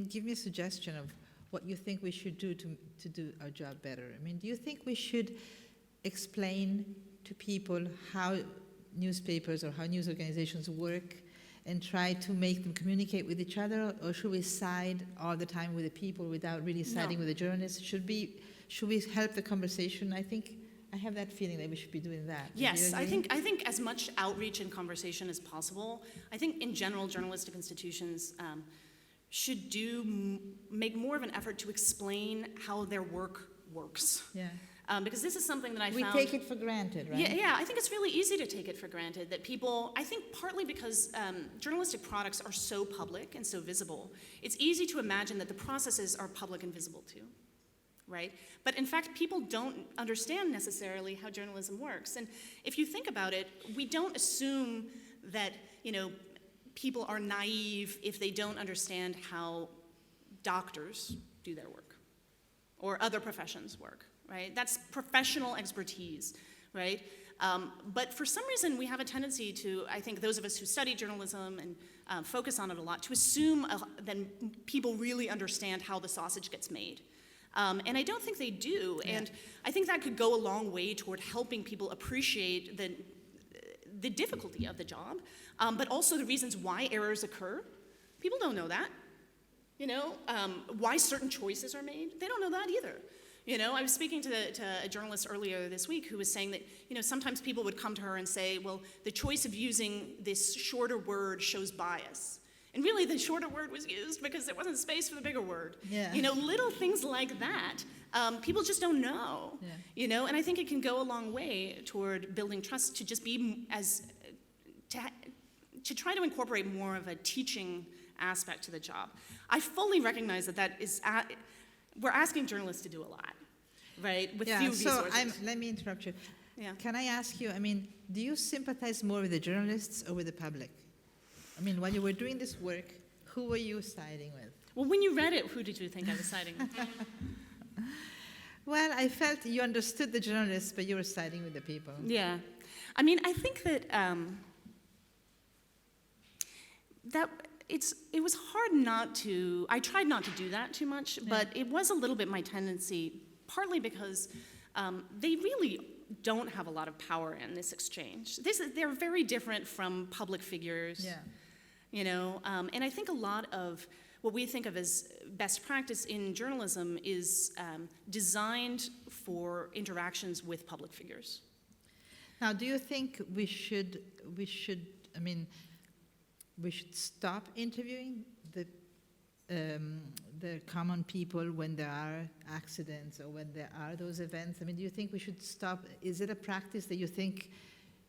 give me a suggestion of what you think we should do to do our job better. I mean, do you think we should explain to people how newspapers or how news organizations work and try to make them communicate with each other, or should we side all the time with the people without really siding with the journalists? Should we help the conversation? I think I have that feeling that we should be doing that. Yes, I think as much outreach and conversation as possible. I think in general, journalistic institutions should make more of an effort to explain how their work works. Yeah. Because this is something that I found. We take it for granted, right? Yeah, I think it's really easy to take it for granted that people, I think partly because journalistic products are so public and so visible, it's easy to imagine that the processes are public and visible too, right? But in fact, people don't understand necessarily how journalism works. And if you think about it, we don't assume that, people are naive if they don't understand how doctors do their work or other professions work, right? That's professional expertise, right? But for some reason, we have a tendency to, I think those of us who study journalism and focus on it a lot, to assume that people really understand how the sausage gets made. And I don't think they do. Yeah. And I think that could go a long way toward helping people appreciate the difficulty of the job, but also the reasons why errors occur. People don't know that. Why certain choices are made. They don't know that either. I was speaking to a journalist earlier this week who was saying that, sometimes people would come to her and say, well, the choice of using this shorter word shows bias. And really, the shorter word was used because there wasn't space for the bigger word. Yeah. Little things like that, people just don't know. Yeah. And I think it can go a long way toward building trust to just be to try to incorporate more of a teaching aspect to the job. I fully recognize that is, we're asking journalists to do a lot, right? With few resources. So let me interrupt you. Yeah. Can I ask you, do you sympathize more with the journalists or with the public? When you were doing this work, who were you siding with? Well, when you read it, who did you think I was siding with? Well, I felt you understood the journalists, but you were siding with the people. Yeah. I think that it was hard not to, I tried not to do that too much, but it was a little bit my tendency, partly because they really don't have a lot of power in this exchange. They're very different from public figures. Yeah. And I think a lot of what we think of as best practice in journalism is designed for interactions with public figures. Now, do you think we should stop interviewing the common people when there are accidents or when there are those events? I mean, do you think we should stop? Is it a practice that you think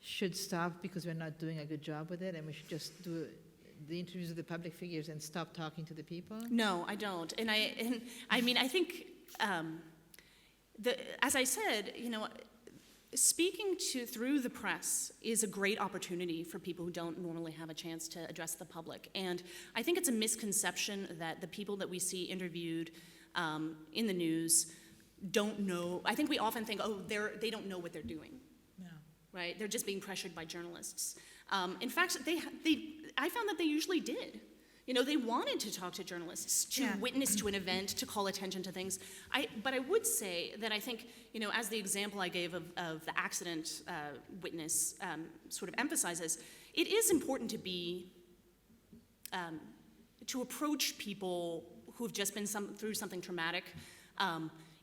should stop because we're not doing a good job with it, and we should just do the interviews with the public figures and stop talking to the people? No, I don't. And I mean, I think, as I said, speaking through the press is a great opportunity for people who don't normally have a chance to address the public. And I think it's a misconception that the people that we see interviewed in the news don't know. I think we often think, oh, they don't know what they're doing. No. Right? They're just being pressured by journalists. In fact, I found that they usually did. They wanted to talk to journalists, to witness to an event, to call attention to things. But I would say that I think, as the example I gave of the accident witness sort of emphasizes, it is important to approach people who have just been through something traumatic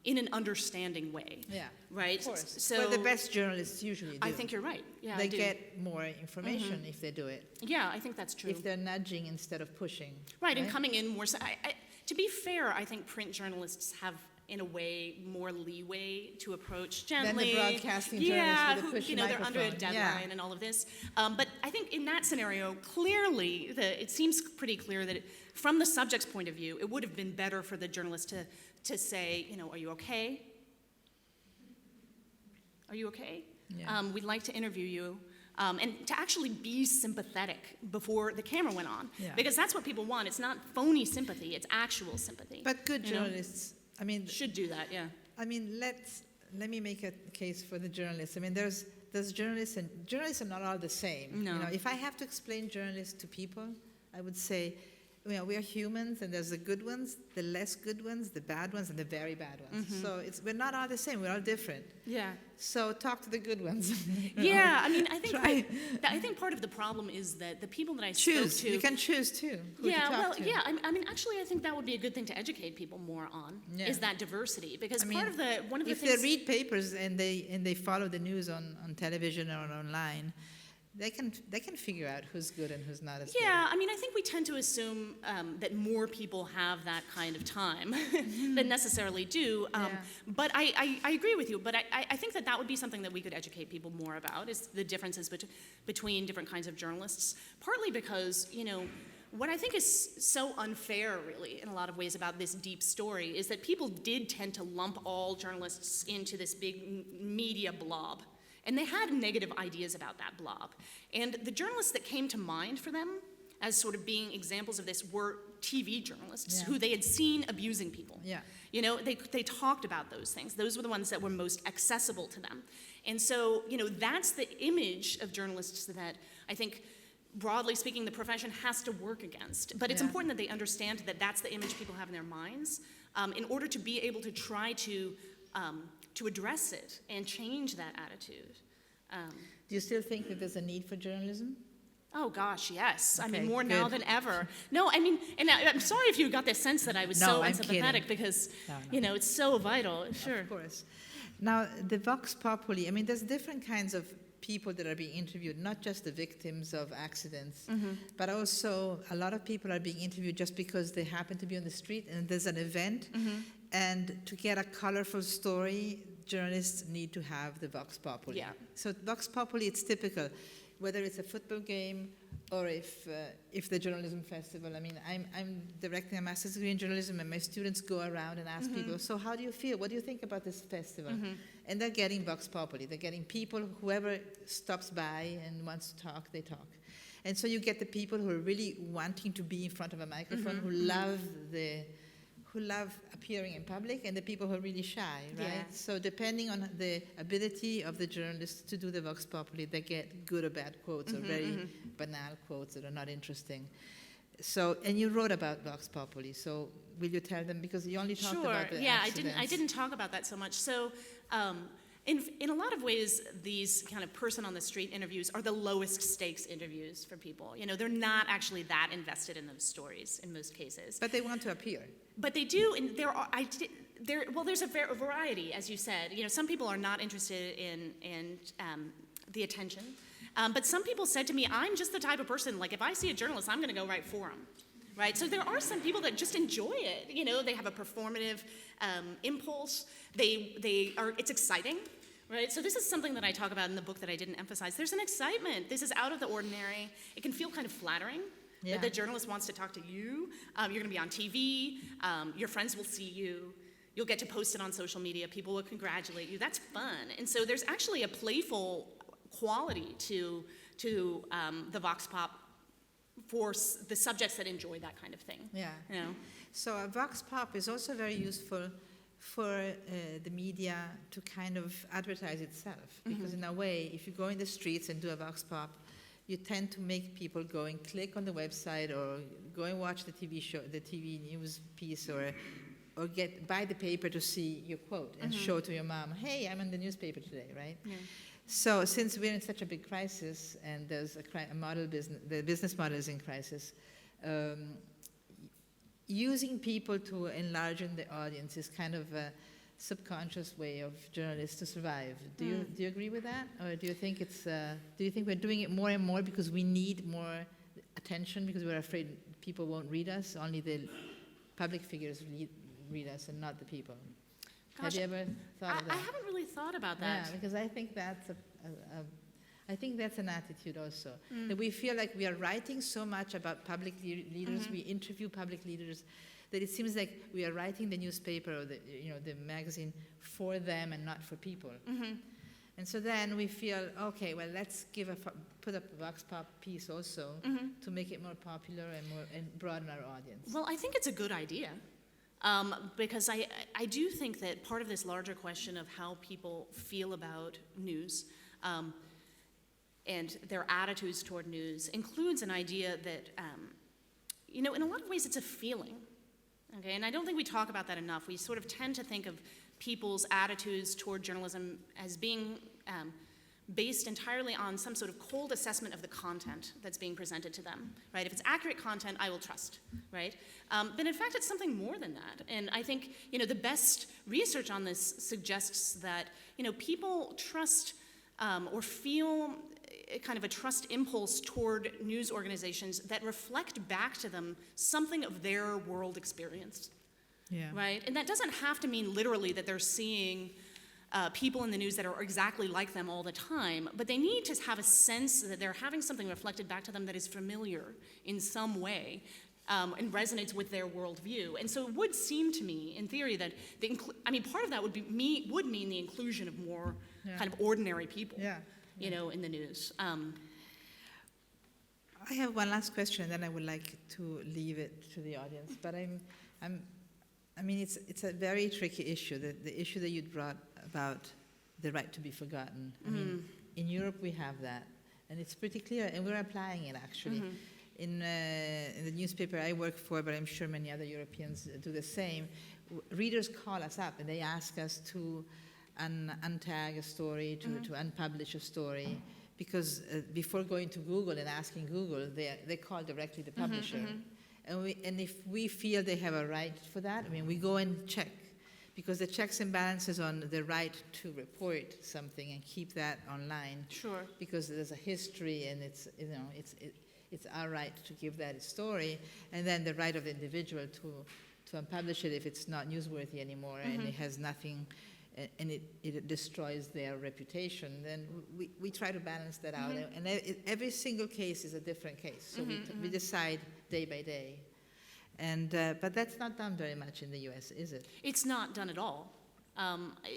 in an understanding way. Yeah, right. Of course. So well, the best journalists usually do. I think you're right. Yeah, they get more information if they do it. Yeah, I think that's true. If they're nudging instead of pushing. Right, and coming in more. To be fair, I think print journalists have, in a way, more leeway to approach gently. Than the broadcasting journalists with a pushy they're under a deadline and all of this. But I think in that scenario, clearly, it seems pretty clear that from the subject's point of view, it would have been better for the journalist to say, are you okay? Are you okay? Yeah. We'd like to interview you. And to actually be sympathetic before the camera went on. Yeah. Because that's what people want. It's not phony sympathy, it's actual sympathy. But good journalists, should do that, yeah. Let me make a case for the journalists. There's journalists, and journalists are not all the same. No. If I have to explain journalists to people, I would say, we are humans, and there's the good ones, the less good ones, the bad ones, and the very bad ones. Mm-hmm. So we're not all the same. We're all different. Yeah. So talk to the good ones. Yeah, I think part of the problem is that the people that I spoke to. You can choose too. Yeah, actually, I think that would be a good thing to educate people more on. Yeah. Is that diversity? Because one of the if things. they read papers and they follow the news on television or online, they can figure out who's good and who's not as good. Yeah, I think we tend to assume that more people have that kind of time than necessarily do. But I agree with you. But I think that would be something that we could educate people more about, is the differences between different kinds of journalists. Partly because, what I think is so unfair, really, in a lot of ways about this deep story is that people did tend to lump all journalists into this big media blob. And they had negative ideas about that blob. And the journalists that came to mind for them as sort of being examples of this were TV journalists who they had seen abusing people. Yeah. They talked about those things. Those were the ones that were most accessible to them. And so, that's the image of journalists that I think, broadly speaking, the profession has to work against. But it's important that they understand that that's the image people have in their minds in order to be able to try to address it and change that attitude. Do you still think that there's a need for journalism? Oh gosh, yes. Okay, more good. now than ever. No, and I'm sorry if you got this sense that I was so I'm unsympathetic kidding. Because, No. it's so vital. Sure. Of course. Now, the Vox Populi, there's different kinds of people that are being interviewed, not just the victims of accidents, but also a lot of people are being interviewed just because they happen to be on the street and there's an event. And to get a colorful story, journalists need to have the Vox Populi. Yeah. So Vox Populi, it's typical, whether it's a football game or if the journalism festival. I'm directing a master's degree in journalism, and my students go around and ask people, so how do you feel? What do you think about this festival? And they're getting Vox Populi. They're getting people, whoever stops by and wants to talk, they talk. And so you get the people who are really wanting to be in front of a microphone, who love appearing in public, and the people who are really shy, right? Yeah. So depending on the ability of the journalists to do the Vox Populi, they get good or bad quotes or very banal quotes that are not interesting. So, and you wrote about Vox Populi, so will you tell them, because you only talked about the I accidents. didn't talk about that so much. So In a lot of ways, these kind of person on the street interviews are the lowest stakes interviews for people. You know, they're not actually that invested in those stories in most cases. But they want to appear. But they do, and there's a variety, as you said. You know, some people are not interested in the attention. But some people said to me, I'm just the type of person, like if I see a journalist, I'm going to go right for him. Right? So there are some people that just enjoy it. You know, they have a performative impulse. It's exciting. Right? So this is something that I talk about in the book that I didn't emphasize. There's an excitement. This is out of the ordinary. It can feel kind of flattering that the journalist wants to talk to you. You're going to be on TV. Your friends will see you. You'll get to post it on social media. People will congratulate you. That's fun. And so there's actually a playful quality to the Vox Pop for the subjects that enjoy that kind of thing. Yeah. You know? So a Vox Pop is also very useful for the media to kind of advertise itself. Because in a way, if you go in the streets and do a Vox Pop, you tend to make people go and click on the website or go and watch the TV show, the TV news piece, or buy the paper to see your quote and show to your mom, hey, I'm in the newspaper today, right? Yeah. So since we're in such a big crisis and there's a model business, the business model is in crisis, using people to enlarge the audience is kind of a subconscious way of journalists to survive. Do you agree with that, or do you think we're doing it more and more because we need more attention because we're afraid people won't read us? Only the public figures read us and not the people. Gosh, have you ever thought of that? I haven't really thought about that. Yeah, because I think that's an attitude also. That we feel like we are writing so much about public leaders, we interview public leaders, that it seems like we are writing the newspaper or the magazine for them and not for people. And so then we feel, okay, well, let's put up a Vox Pop piece also to make it more popular and broaden our audience. Well, I think it's a good idea. Because I do think that part of this larger question of how people feel about news and their attitudes toward news includes an idea that, in a lot of ways it's a feeling, okay? And I don't think we talk about that enough. We sort of tend to think of people's attitudes toward journalism as being based entirely on some sort of cold assessment of the content that's being presented to them, right? If it's accurate content, I will trust, right? But in fact, it's something more than that. And I think, the best research on this suggests that, people trust or feel kind of a trust impulse toward news organizations that reflect back to them something of their world experience, right? And that doesn't have to mean literally that they're seeing people in the news that are exactly like them all the time, but they need to have a sense that they're having something reflected back to them that is familiar in some way and resonates with their worldview. And so it would seem to me, in theory, that part of that would mean the inclusion of more kind of ordinary people, in the news. I have one last question, and then I would like to leave it to the audience. But it's a very tricky issue. The issue that you brought about the right to be forgotten. I mean, in Europe we have that, and it's pretty clear, and we're applying it actually. In the newspaper I work for, but I'm sure many other Europeans do the same, readers call us up and they ask us to untag a story, to unpublish a story, because before going to Google and asking Google, they call directly the publisher. And if we feel they have a right for that, we go and check, because the checks and balances on the right to report something and keep that online. Sure. Because there's a history, and it's our right to give that a story, and then the right of the individual to unpublish it if it's not newsworthy anymore and it has nothing, and it destroys their reputation. Then we try to balance that out, and every single case is a different case. So we decide day by day. And but that's not done very much in the U.S., is it? It's not done at all.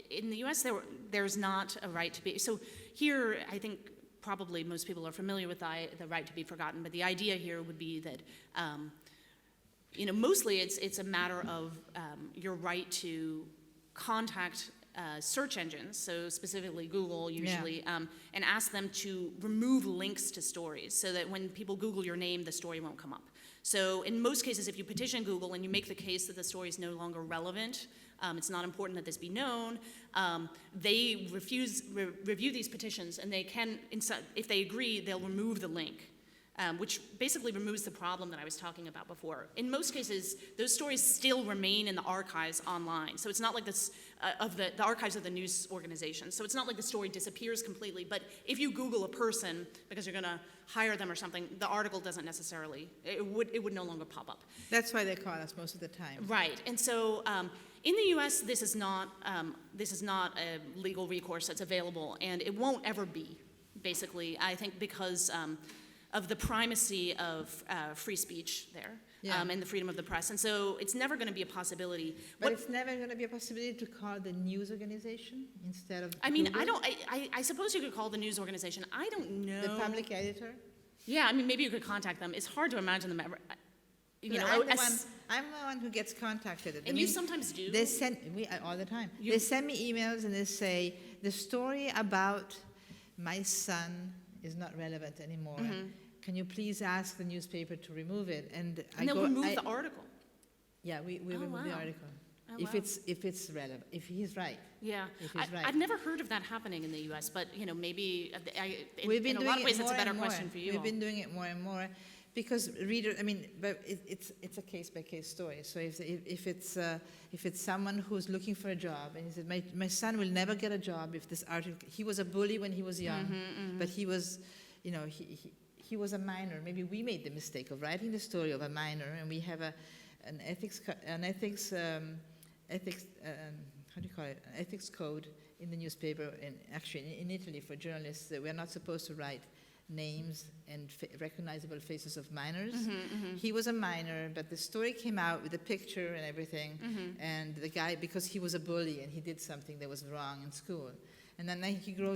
In the U.S., there's not a right to be. So here, I think probably most people are familiar with the right to be forgotten. But the idea here would be that, mostly it's a matter of your right to contact search engines, so specifically Google usually, and ask them to remove links to stories so that when people Google your name, the story won't come up. So in most cases, if you petition Google and you make the case that the story is no longer relevant, it's not important that this be known, they review these petitions, and they can, if they agree, they'll remove the link, which basically removes the problem that I was talking about before. In most cases, those stories still remain in the archives online. So it's not like this, the archives of the news organization. So it's not like the story disappears completely, but if you Google a person, because you're gonna hire them or something, the article doesn't necessarily, it would no longer pop up. That's why they call us most of the time. Right, and so in the US, this is not a legal recourse that's available, and it won't ever be, basically, I think because of the primacy of free speech there, and the freedom of the press. And so it's never going to be a possibility. But it's never going to be a possibility to call the news organization instead of I mean, Google? I suppose you could call the news organization. I don't know. The public editor? Yeah, I mean, maybe you could contact them. It's hard to imagine them ever, I'm the one who gets contacted. And you sometimes do? They send me all the time. They send me emails and they say, the story about my son is not relevant anymore. Mm-hmm. Can you please ask the newspaper to remove it? And they'll remove the article. Yeah, we remove the article. Oh, if it's relevant, if he's right. Yeah, if he's right. I've never heard of that happening in the U.S., but maybe We've been in a doing lot of ways it it's a more better and more. question for you. We've been doing it more and more because but it's a case by case story. So if it's someone who's looking for a job and he said my son will never get a job if this article, he was a bully when he was young, but he was he was a minor. Maybe we made the mistake of writing the story of a minor, and we have an ethics code in the newspaper, and actually in Italy for journalists that we're not supposed to write names and recognizable faces of minors. He was a minor, but the story came out with a picture and everything, and the guy, because he was a bully and he did something that was wrong in school. And then he grew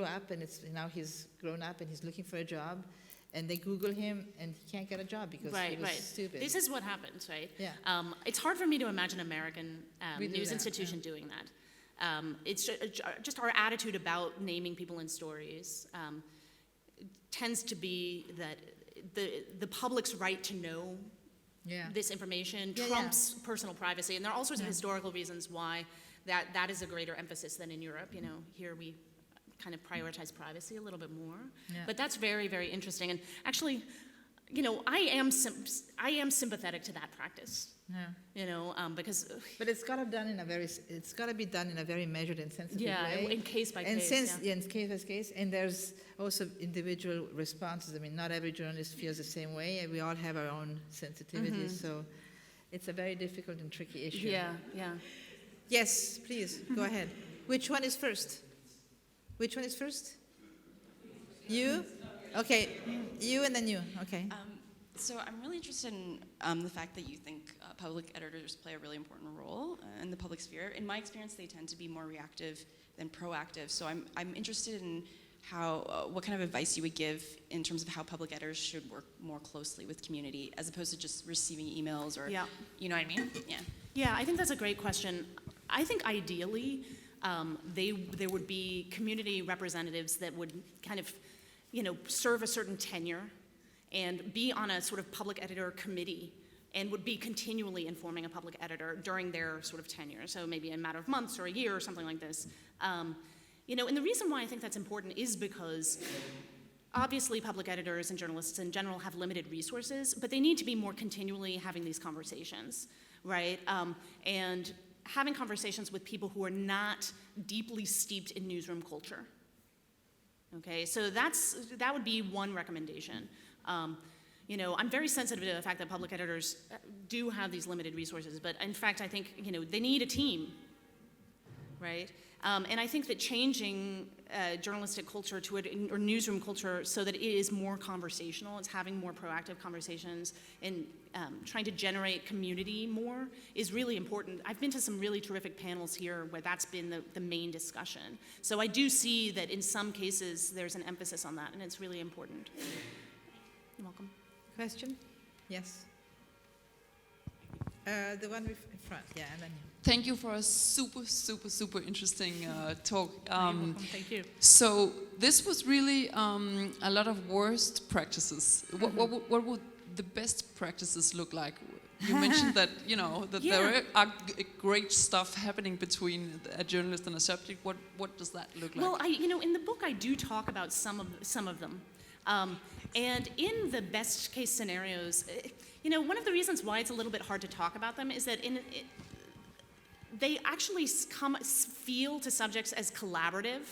up, and now he's grown up and he's looking for a job, and they Google him and he can't get a job because he was stupid. This is what happens, right? Yeah. It's hard for me to imagine an American news institution yeah. doing that. It's just our attitude about naming people in stories tends to be that the public's right to know this information trumps personal privacy, and there are all sorts of historical reasons why that is a greater emphasis than in Europe. Here we kind of prioritize privacy a little bit more, but that's very, very interesting. And actually, I am sympathetic to that practice. Because but it's got to be done in a very measured and sensitive way. In case by case. In case by case, and there's also individual responses. I mean, not every journalist feels the same way, and we all have our own sensitivities. So it's a very difficult and tricky issue. Yeah. Yes, please go ahead. Which one is first? You? Okay, you and then you. Okay. So I'm really interested in the fact that you think public editors play a really important role in the public sphere. In my experience, they tend to be more reactive than proactive. So I'm interested in how what kind of advice you would give in terms of how public editors should work more closely with community as opposed to just receiving emails or you know what I mean? Yeah. Yeah, I think that's a great question. I think ideally there would be community representatives that would kind of serve a certain tenure and be on a sort of public editor committee and would be continually informing a public editor during their sort of tenure. So maybe in a matter of months or a year or something like this. And the reason why I think that's important is because obviously public editors and journalists in general have limited resources, but they need to be more continually having these conversations, right? And having conversations with people who are not deeply steeped in newsroom culture. Okay, so that would be one recommendation. I'm very sensitive to the fact that public editors do have these limited resources, but in fact, I think, they need a team, right? And I think that changing journalistic culture to or newsroom culture so that it is more conversational, it's having more proactive conversations and trying to generate community more is really important. I've been to some really terrific panels here where that's been the main discussion. So I do see that in some cases there's an emphasis on that, and it's really important. You're welcome. Question? Yes. The one in front, and then you. Thank you for a super, super, super interesting talk. You're welcome. Thank you. So this was really a lot of worst practices. What would the best practices look like? You mentioned that, that Yeah. there are great stuff happening between a journalist and a subject. What does that look like? Well, in the book I do talk about some of them, and in the best case scenarios, one of the reasons why it's a little bit hard to talk about them is that they actually feel to subjects as collaborative.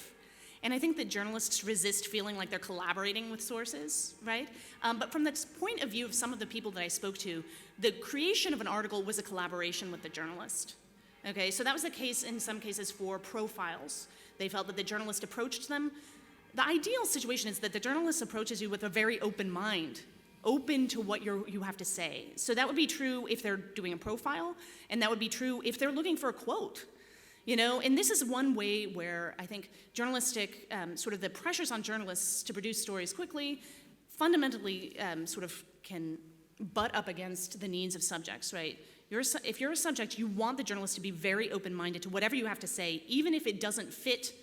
And I think that journalists resist feeling like they're collaborating with sources, right? But from the point of view of some of the people that I spoke to, the creation of an article was a collaboration with the journalist. Okay, so that was the case in some cases for profiles. They felt that the journalist approached them. The ideal situation is that the journalist approaches you with a very open mind, open to what you have to say. So that would be true if they're doing a profile, and that would be true if they're looking for a quote. And this is one way where I think journalistic, sort of the pressures on journalists to produce stories quickly, fundamentally sort of can butt up against the needs of subjects, right? If you're a subject, you want the journalist to be very open-minded to whatever you have to say, even if it doesn't fit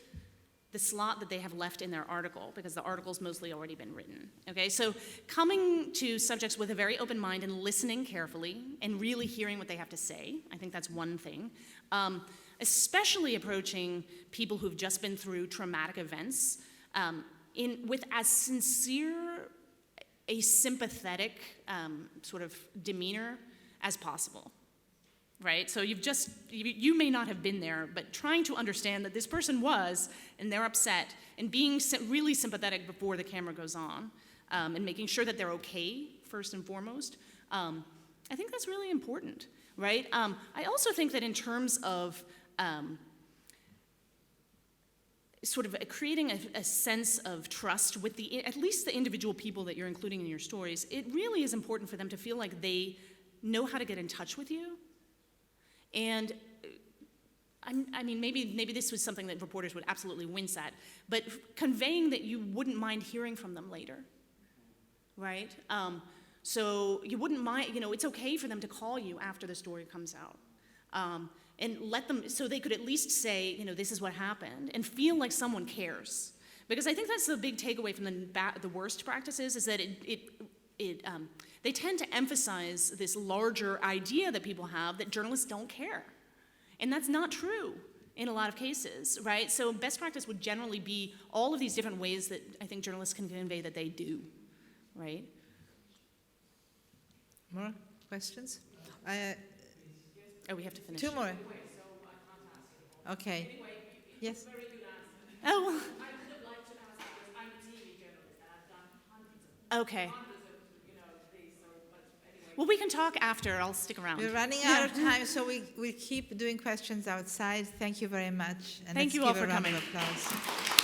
the slot that they have left in their article, because the article's mostly already been written, okay? So coming to subjects with a very open mind and listening carefully and really hearing what they have to say, I think that's one thing. Especially approaching people who've just been through traumatic events with as sincere a sympathetic sort of demeanor as possible, right? So you may not have been there, but trying to understand that this person was, and they're upset, and being really sympathetic before the camera goes on, and making sure that they're okay, first and foremost, I think that's really important, right? I also think that in terms of sort of creating a sense of trust with at least the individual people that you're including in your stories, it really is important for them to feel like they know how to get in touch with you. And I mean, maybe this was something that reporters would absolutely wince at, but conveying that you wouldn't mind hearing from them later, right? So you wouldn't mind, it's okay for them to call you after the story comes out. And let them, so they could at least say, this is what happened, and feel like someone cares. Because I think that's the big takeaway from the worst practices, is that they tend to emphasize this larger idea that people have that journalists don't care. And that's not true in a lot of cases, right? So best practice would generally be all of these different ways that I think journalists can convey that they do, right? More questions? Oh, we have to finish. Two more. Okay. Yes. Oh, well. Okay. Well, we can talk after. I'll stick around. We're running out of time, so we keep doing questions outside. Thank you very much. And Thank let's you all give for a round coming. of applause.